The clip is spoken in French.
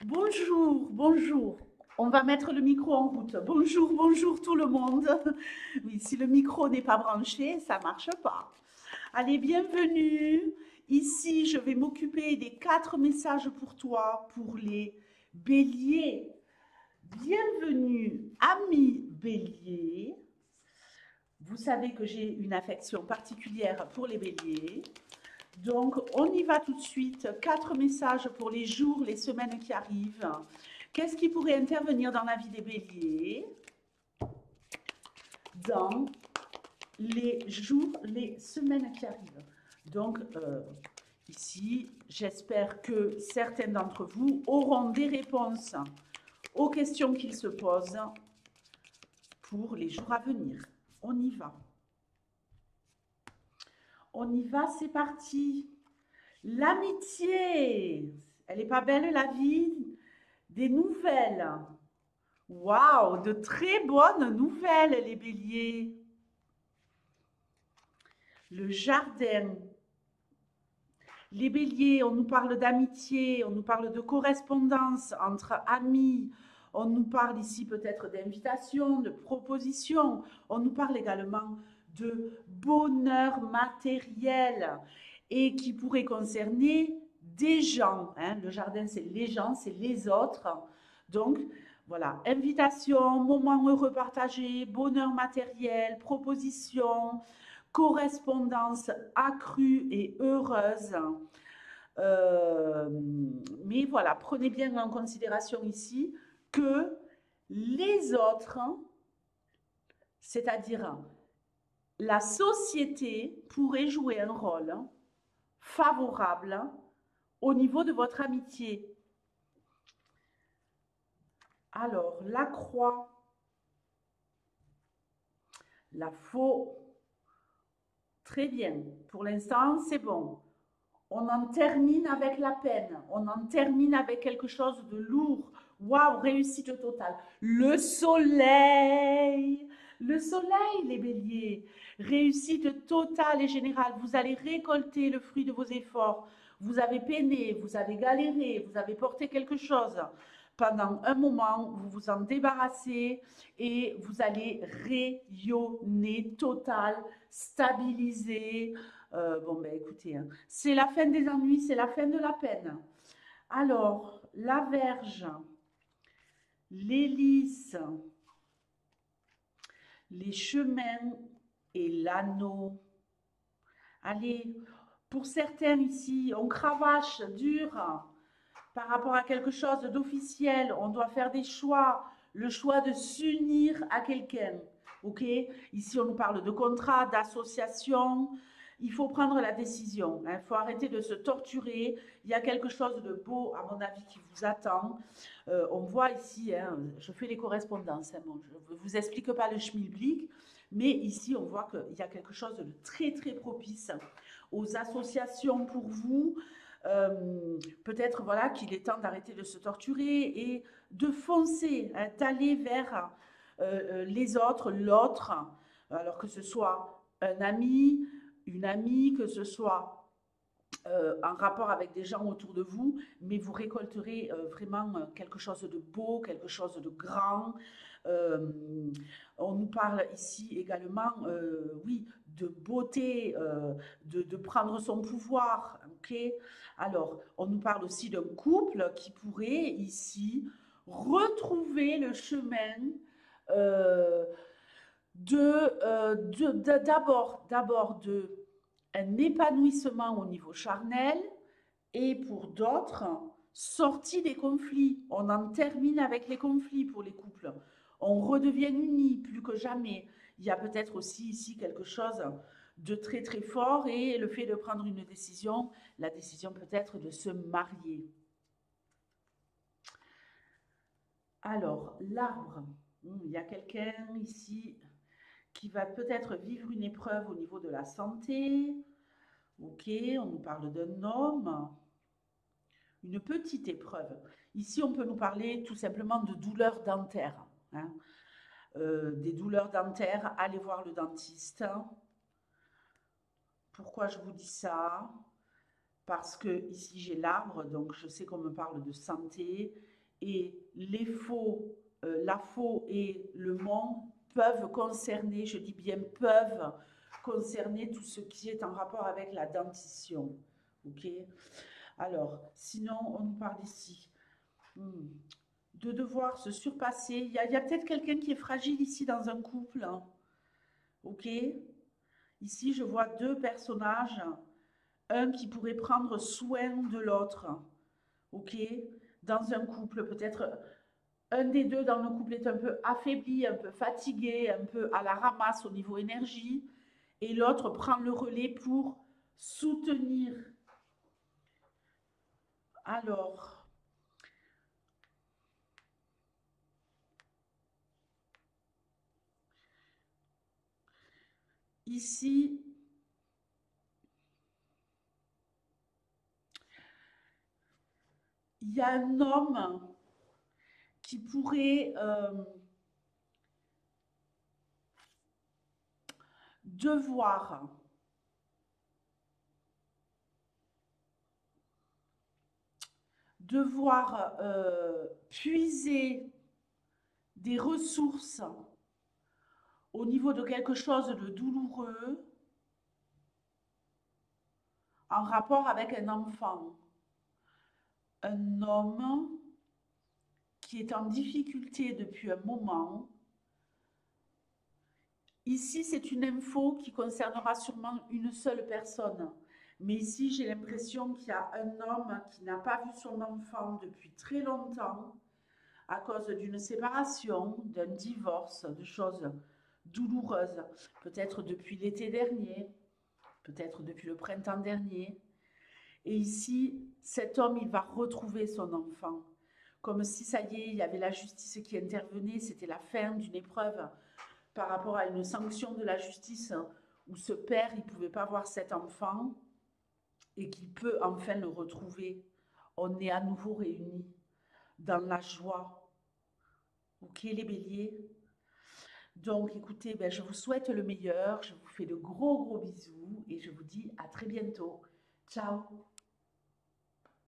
Bonjour, bonjour. On va mettre le micro en route. Bonjour, bonjour tout le monde. Oui, si le micro n'est pas branché, ça marche pas. Allez, bienvenue. Ici, je vais m'occuper des 4 messages pour toi, pour les béliers. Bienvenue, ami bélier. Vous savez que j'ai une affection particulière pour les béliers. Donc, on y va tout de suite. 4 messages pour les jours, les semaines qui arrivent. Qu'est-ce qui pourrait intervenir dans la vie des béliers dans les jours, les semaines qui arrivent? Donc, ici, j'espère que certains d'entre vous auront des réponses aux questions qu'ils se posent pour les jours à venir. On y va. On y va, c'est parti. L'amitié. Elle n'est pas belle la vie? Des nouvelles. Waouh, de très bonnes nouvelles, les béliers. Le jardin. Les béliers, on nous parle d'amitié, on nous parle de correspondance entre amis, on nous parle ici peut-être d'invitation, de proposition, on nous parle également de bonheur matériel et qui pourrait concerner des gens. Hein. Le jardin, c'est les gens, c'est les autres. Donc, voilà, invitation, moment heureux partagé, bonheur matériel, proposition, correspondance accrue et heureuse. Euh, mais voilà, prenez bien en considération ici que les autres, c'est-à-dire la société, pourrait jouer un rôle favorable au niveau de votre amitié. Alors, la croix, la faux, très bien. Pour l'instant, c'est bon. On en termine avec la peine. On en termine avec quelque chose de lourd. Waouh, réussite totale. Le soleil, les béliers. Réussite totale et générale. Vous allez récolter le fruit de vos efforts. Vous avez peiné, vous avez galéré, vous avez porté quelque chose. Pendant un moment, vous vous en débarrassez et vous allez rayonner total, stabiliser. Bon, ben écoutez, hein, c'est la fin des ennuis, c'est la fin de la peine. Alors, la verge, l'hélice, les chemins et l'anneau. Allez, pour certains ici, on cravache dur par rapport à quelque chose d'officiel. On doit faire des choix. Le choix de s'unir à quelqu'un. Ok? Ici, on nous parle de contrat, d'association. Il faut prendre la décision. Il faut arrêter de se torturer. Il y a quelque chose de beau, à mon avis, qui vous attend. On voit ici, hein, je fais les correspondances. Hein, bon, je ne vous explique pas le schmilblick, mais ici, on voit qu'il y a quelque chose de très, très propice aux associations pour vous. Peut-être voilà qu'il est temps d'arrêter de se torturer et de foncer, hein, d'aller vers les autres, l'autre, alors que ce soit un ami, une amie, que ce soit en rapport avec des gens autour de vous, mais vous récolterez vraiment quelque chose de beau, quelque chose de grand. Euh, on nous parle ici également, oui, de beauté, de prendre son pouvoir. Ok. Alors, on nous parle aussi d'un couple qui pourrait ici retrouver le chemin euh, d'abord de un épanouissement au niveau charnel et pour d'autres, sortie des conflits. On en termine avec les conflits pour les couples. On redevient unis plus que jamais. Il y a peut-être aussi ici quelque chose de très très fort et le fait de prendre une décision, la décision peut-être de se marier. Alors, l'arbre. Il y a quelqu'un ici qui va peut-être vivre une épreuve au niveau de la santé. Ok, on nous parle d'un homme, une petite épreuve. Ici, on peut nous parler tout simplement de douleurs dentaires. Hein. Des douleurs dentaires, allez voir le dentiste. Pourquoi je vous dis ça? parce que ici j'ai l'arbre, donc je sais qu'on me parle de santé, et les faux, la faux et le mont peuvent concerner, je dis bien peuvent concerner tout ce qui est en rapport avec la dentition. Ok? Alors, sinon, on nous parle ici de devoir se surpasser. Il y a peut-être quelqu'un qui est fragile ici dans un couple. Hein. Ok? Ici, je vois deux personnages, un qui pourrait prendre soin de l'autre. Ok? Dans un couple, peut-être un des deux dans le couple est un peu affaibli, un peu fatigué, un peu à la ramasse au niveau énergie, et l'autre prend le relais pour soutenir. Alors, ici, il y a un homme qui pourrait devoir puiser des ressources au niveau de quelque chose de douloureux en rapport avec un enfant. Un homme qui est en difficulté depuis un moment. Ici, c'est une info qui concernera sûrement une seule personne. Mais ici, j'ai l'impression qu'il y a un homme qui n'a pas vu son enfant depuis très longtemps à cause d'une séparation, d'un divorce, de choses douloureuses. Peut-être depuis l'été dernier, peut-être depuis le printemps dernier. Et ici, cet homme, il va retrouver son enfant. Comme si, ça y est, il y avait la justice qui intervenait, c'était la fin d'une épreuve par rapport à une sanction de la justice où ce père, il ne pouvait pas voir cet enfant et qu'il peut enfin le retrouver. On est à nouveau réunis dans la joie. Ok, les béliers? Donc, écoutez, ben, je vous souhaite le meilleur, je vous fais de gros bisous et je vous dis à très bientôt. Ciao!